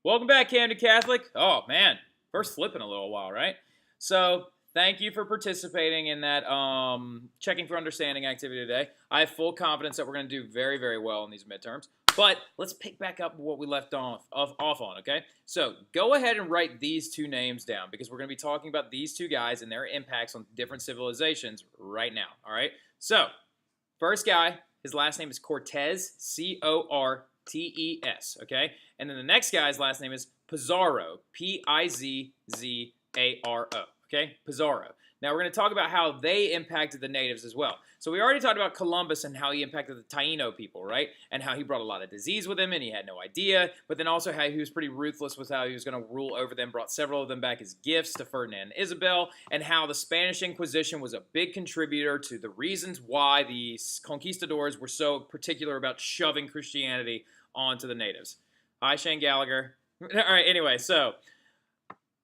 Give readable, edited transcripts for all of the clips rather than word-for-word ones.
Welcome back, Camden Catholic. Oh, man. First flip in a little while, right? So, thank you for participating in that checking for understanding activity today. I have full confidence that we're going to do very, very well in these midterms. But let's pick back up what we left off on, okay? So, go ahead and write these two names down because we're going to be talking about these two guys and their impacts on different civilizations right now, all right? So, first guy, his last name is Cortez, Cortes, okay? And then the next guy's last name is Pizarro, Pizzaro, okay? Pizarro. Now we're going to talk about how they impacted the natives as well. So we already talked about Columbus and how he impacted the Taino people, right? And how he brought a lot of disease with him and he had no idea. But then also how he was pretty ruthless with how he was going to rule over them, brought several of them back as gifts to Ferdinand and Isabel, and how the Spanish Inquisition was a big contributor to the reasons why the conquistadors were so particular about shoving Christianity onto the natives. Hi, Shane Gallagher. All right, anyway, so,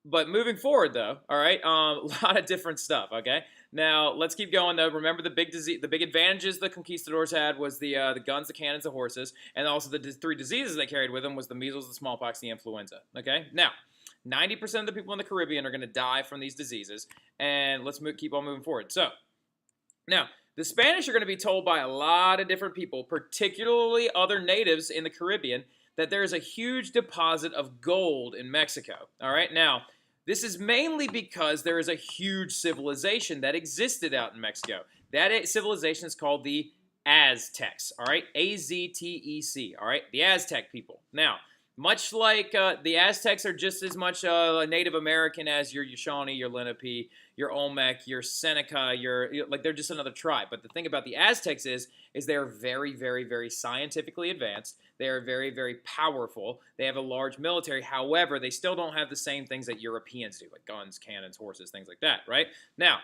but moving forward, though, all right, a lot of different stuff, okay? Now, let's keep going, though. Remember the big advantages the conquistadors had was the guns, the cannons, the horses, and also the three diseases they carried with them was the measles, the smallpox, the influenza, okay? Now, 90% of the people in the Caribbean are going to die from these diseases, and let's keep on moving forward. So, now, the Spanish are going to be told by a lot of different people, particularly other natives in the Caribbean, that there's a huge deposit of gold in Mexico. All right, now, this is mainly because there is a huge civilization that existed out in Mexico. That civilization is called the Aztecs, all right, Aztec, all right, the Aztec people. Now, much like the Aztecs are just as much a Native American as your Shawnee, your Lenape, your Olmec, your Seneca, like they're just another tribe. But the thing about the Aztecs is they're very, very, very scientifically advanced. They are very, very powerful. They have a large military. However, they still don't have the same things that Europeans do, like guns, cannons, horses, things like that, right? Now,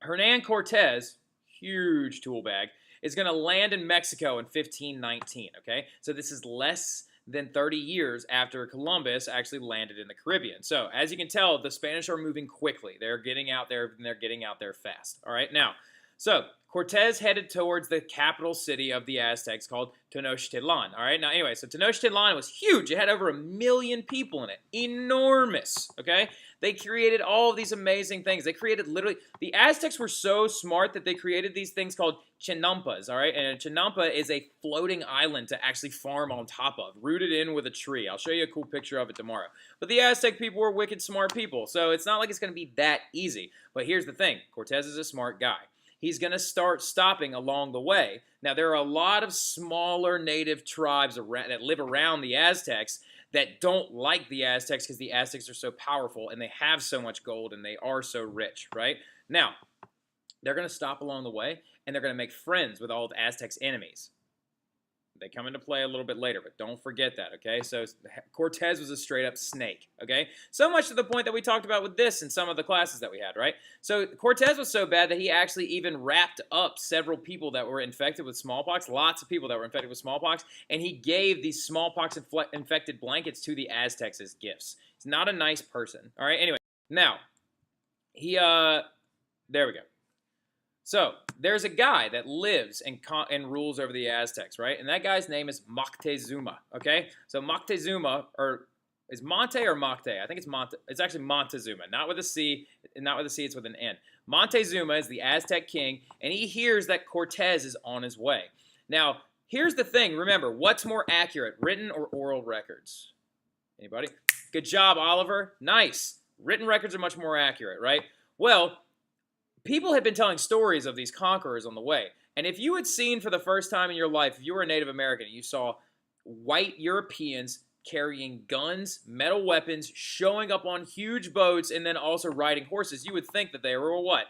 Hernan Cortez, huge tool bag, is going to land in Mexico in 1519, okay? So this is less than 30 years after Columbus actually landed in the Caribbean. So, as you can tell, the Spanish are moving quickly. They're getting out there, and they're getting out there fast. All right, now, so Cortez headed towards the capital city of the Aztecs called Tenochtitlan. All right, now, anyway, so Tenochtitlan was huge. It had over 1 million people in it. Enormous, okay? They created all of these amazing things. They created literally, the Aztecs were so smart that they created these things called chinampas, all right? And a chinampa is a floating island to actually farm on top of, rooted in with a tree. I'll show you a cool picture of it tomorrow. But the Aztec people were wicked smart people, so it's not like it's going to be that easy. But here's the thing. Cortez is a smart guy. He's going to start stopping along the way. Now, there are a lot of smaller native tribes that live around the Aztecs that don't like the Aztecs because the Aztecs are so powerful and they have so much gold and they are so rich, right? Now, they're going to stop along the way and they're going to make friends with all of Aztecs' enemies. They come into play a little bit later, but don't forget that, okay? So Cortez was a straight-up snake, okay? So much to the point that we talked about with this in some of the classes that we had, right? So Cortez was so bad that he actually even wrapped up several people that were infected with smallpox, lots of people that were infected with smallpox, and he gave these smallpox-infected blankets to the Aztecs as gifts. He's not a nice person, all right? Anyway, now, there we go. So, there's a guy that lives and rules over the Aztecs, right? And that guy's name is Montezuma, okay? So, Montezuma, or is Monte or Mocte? I think it's Monte. It's actually Montezuma, not with a C, it's with an N. Montezuma is the Aztec king, and he hears that Cortez is on his way. Now, here's the thing. Remember, what's more accurate, written or oral records? Anybody? Good job, Oliver. Nice. Written records are much more accurate, right? Well, people have been telling stories of these conquerors on the way. And if you had seen for the first time in your life, if you were a Native American, and you saw white Europeans carrying guns, metal weapons, showing up on huge boats, and then also riding horses, you would think that they were what?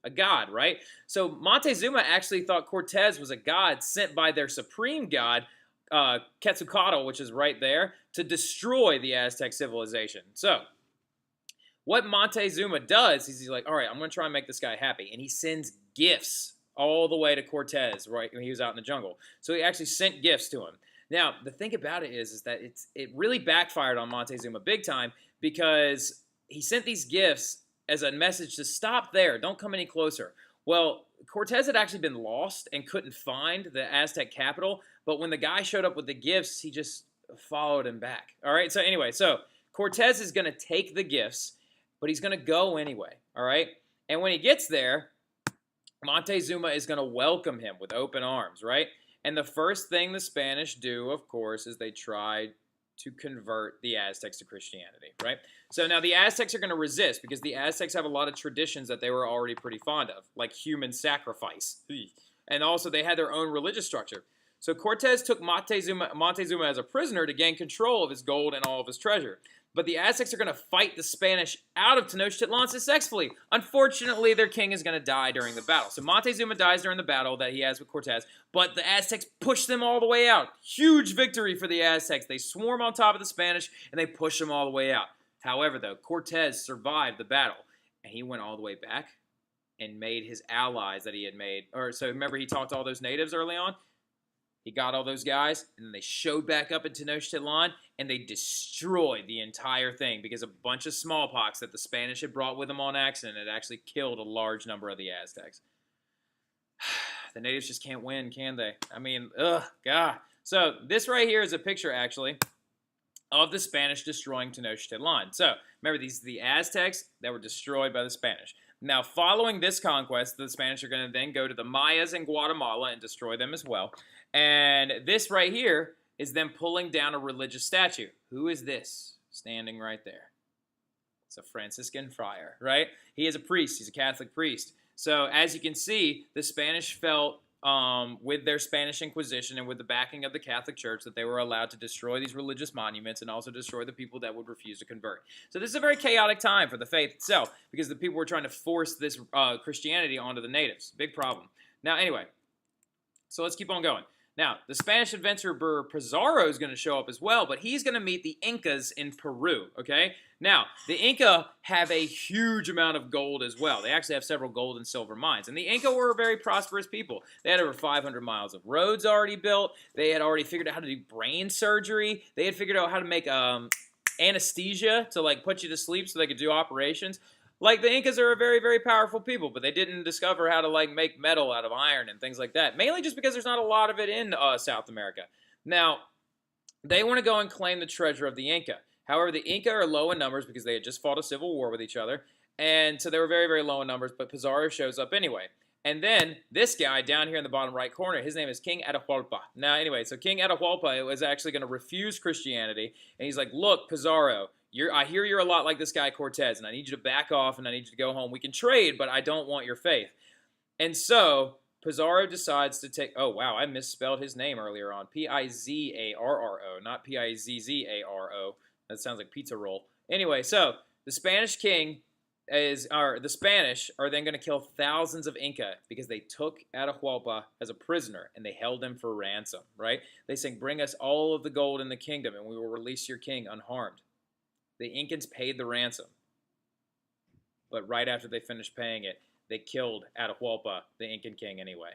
A god, right? So Montezuma actually thought Cortez was a god sent by their supreme god, Quetzalcoatl, which is right there, to destroy the Aztec civilization. So what Montezuma does is he's like, all right, I'm going to try and make this guy happy. And he sends gifts all the way to Cortez, right, when he was out in the jungle. So he actually sent gifts to him. Now, the thing about it is that it really backfired on Montezuma big time because he sent these gifts as a message to stop there. Don't come any closer. Well, Cortez had actually been lost and couldn't find the Aztec capital. But when the guy showed up with the gifts, he just followed him back. All right, so anyway, so Cortez is going to take the gifts, but he's going to go anyway. All right, and when he gets there, Montezuma is going to welcome him with open arms, right? And the first thing the Spanish do, of course, is they try to convert the Aztecs to Christianity, right? So now the Aztecs are going to resist because the Aztecs have a lot of traditions that they were already pretty fond of, like human sacrifice. And also they had their own religious structure. So Cortez took Montezuma as a prisoner to gain control of his gold and all of his treasure. But the Aztecs are going to fight the Spanish out of Tenochtitlan successfully. Unfortunately, their king is going to die during the battle. So Montezuma dies during the battle that he has with Cortez, but the Aztecs push them all the way out. Huge victory for the Aztecs. They swarm on top of the Spanish, and they push them all the way out. However, though, Cortez survived the battle, and he went all the way back and made his allies that he had made. So remember he talked to all those natives early on? He got all those guys, and then they showed back up in Tenochtitlan, and they destroyed the entire thing because a bunch of smallpox that the Spanish had brought with them on accident had actually killed a large number of the Aztecs. The natives just can't win, can they? I mean, ugh, God. So this right here is a picture, actually, of the Spanish destroying Tenochtitlan. So remember, these are the Aztecs that were destroyed by the Spanish. Now, following this conquest, the Spanish are going to then go to the Mayas in Guatemala and destroy them as well. And this right here is them pulling down a religious statue. Who is this standing right there? It's a Franciscan friar, right? He is a priest. He's a Catholic priest. So as you can see, the Spanish felt with their Spanish Inquisition and with the backing of the Catholic Church that they were allowed to destroy these religious monuments and also destroy the people that would refuse to convert. So this is a very chaotic time for the faith itself because the people were trying to force this Christianity onto the natives. Big problem. Now, anyway, so let's keep on going. Now, the Spanish adventurer Pizarro is going to show up as well, but he's going to meet the Incas in Peru, okay? Now, the Inca have a huge amount of gold as well. They actually have several gold and silver mines. And the Inca were a very prosperous people. They had over 500 miles of roads already built. They had already figured out how to do brain surgery. They had figured out how to make anesthesia to, like, put you to sleep so they could do operations. Like, the Incas are a very, very powerful people, but they didn't discover how to, like, make metal out of iron and things like that. Mainly just because there's not a lot of it in South America. Now, they want to go and claim the treasure of the Inca. However, the Inca are low in numbers because they had just fought a civil war with each other. And so they were very, very low in numbers, but Pizarro shows up anyway. And then this guy down here in the bottom right corner, his name is King Atahualpa. Now, anyway, so King Atahualpa was actually going to refuse Christianity. And he's like, look, Pizarro, I hear you're a lot like this guy Cortez, and I need you to back off, and I need you to go home. We can trade, but I don't want your faith. And so Pizarro decides to take... Oh, wow, I misspelled his name earlier on. P-I-Z-A-R-R-O, not P-I-Z-Z-A-R-O. That sounds like pizza roll. Anyway, so the Spanish the Spanish are then going to kill thousands of Inca because they took Atahualpa as a prisoner and they held him for ransom, right? They say, bring us all of the gold in the kingdom and we will release your king unharmed. The Incans paid the ransom, but right after they finished paying it, they killed Atahualpa, the Incan king, anyway.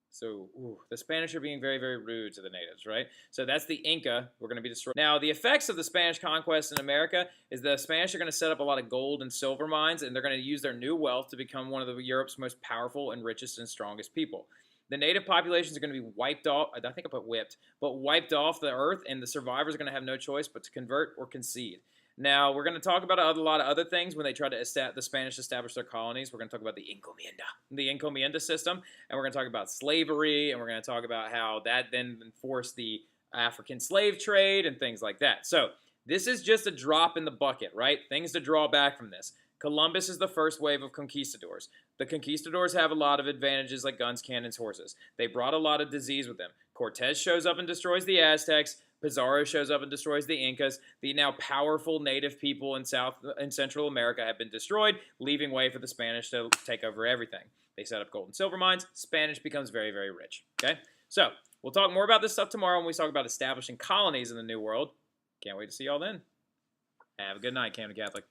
So, the Spanish are being very, very rude to the natives, right? So that's the Inca. We're going to be destroyed. Now, the effects of the Spanish conquest in America is the Spanish are going to set up a lot of gold and silver mines, and they're going to use their new wealth to become one of Europe's most powerful and richest and strongest people. The native populations are going to be wiped off. I think I put whipped, but wiped off the earth, and the survivors are going to have no choice but to convert or concede. Now, we're going to talk about a lot of other things when they try to the Spanish establish their colonies. We're going to talk about the encomienda system, and we're going to talk about slavery, and we're going to talk about how that then enforced the African slave trade and things like that. So, this is just a drop in the bucket, right? Things to draw back from this. Columbus is the first wave of conquistadors. The conquistadors have a lot of advantages like guns, cannons, horses. They brought a lot of disease with them. Cortez shows up and destroys the Aztecs. Pizarro shows up and destroys the Incas. The now powerful native people in South and Central America have been destroyed, leaving way for the Spanish to take over everything. They set up gold and silver mines. Spanish becomes very, very rich. Okay? So, we'll talk more about this stuff tomorrow when we talk about establishing colonies in the New World. Can't wait to see y'all then. Have a good night, Camden Catholic.